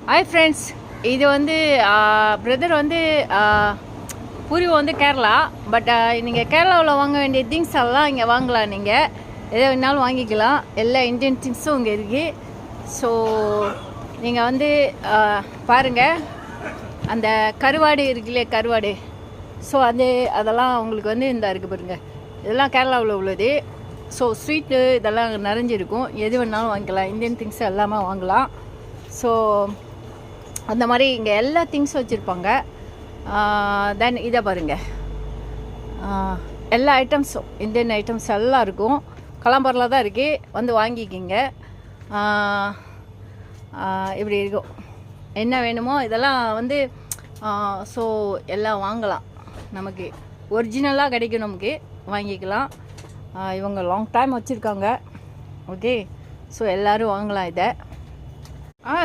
Hi friends, இது வந்து brother வந்து பூரி வந்து கேரளா. பட் நீங்கள் கேரளாவில் வாங்க வேண்டிய திங்ஸ் எல்லாம் இங்கே வாங்கலாம். நீங்கள் எதை வேணாலும் வாங்கிக்கலாம். எல்லா இந்தியன் திங்ஸும் இங்கே இருக்குது. ஸோ நீங்கள் வந்து பாருங்கள், அந்த கருவாடு இருக்குல்லையே, கருவாடு. ஸோ அதெல்லாம் உங்களுக்கு வந்து இந்த இருக்குது பாருங்கள். இதெல்லாம் கேரளாவில் உள்ளது. ஸோ ஸ்வீட்டு இதெல்லாம் நிறைஞ்சிருக்கும். எது வேணாலும் வாங்கிக்கலாம். இந்தியன் திங்ஸ் எல்லாமே வாங்கலாம். ஸோ அந்த மாதிரி இங்கே எல்லா திங்ஸும் வச்சுருப்பாங்க. தென் இதை பாருங்கள், எல்லா ஐட்டம்ஸும் இந்தியன் ஐட்டம்ஸ் எல்லாம் இருக்கும். கலாம்பரில் தான் இருக்குது, வந்து வாங்கிக்கிங்க. இப்படி இருக்கும், என்ன வேணுமோ இதெல்லாம் வந்து ஸோ எல்லாம் வாங்கலாம். நமக்கு ஒரிஜினலாக கிடைக்கும், நமக்கு வாங்கிக்கலாம். இவங்க லாங் டைம் வச்சுருக்காங்க. ஓகே, ஸோ எல்லோரும் வாங்கலாம் இதை.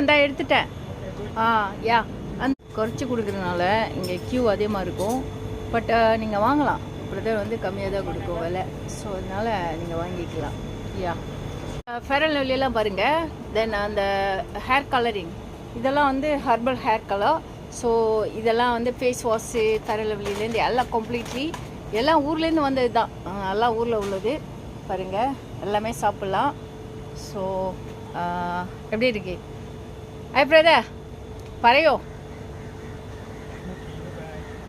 இந்த எடுத்துட்டேன். யா, குறைச்சி கொடுக்குறதுனால இங்கே க்யூ அதிகமாக இருக்கும். பட் நீங்கள் வாங்கலாம், பிரதர் வந்து கம்மியாக தான் கொடுக்கும் விலை. ஸோ அதனால் நீங்கள் வாங்கிக்கலாம். யா, ஃபேர் அண்ட் லவ்லியெல்லாம் பாருங்கள். தென் அந்த ஹேர் கலரிங், இதெல்லாம் வந்து ஹர்பல் ஹேர் கலர். ஸோ இதெல்லாம் வந்து ஃபேஸ் வாஷு ஃபேர் அண்ட் லவ்லியிலேருந்து எல்லாம் கம்ப்ளீட்லி எல்லாம் ஊர்லேருந்து வந்தது தான். எல்லாம் ஊரில் உள்ளது பாருங்கள், எல்லாமே சாப்பிட்லாம். ஸோ எப்படி இருக்கு? Ay, Prada, pareo.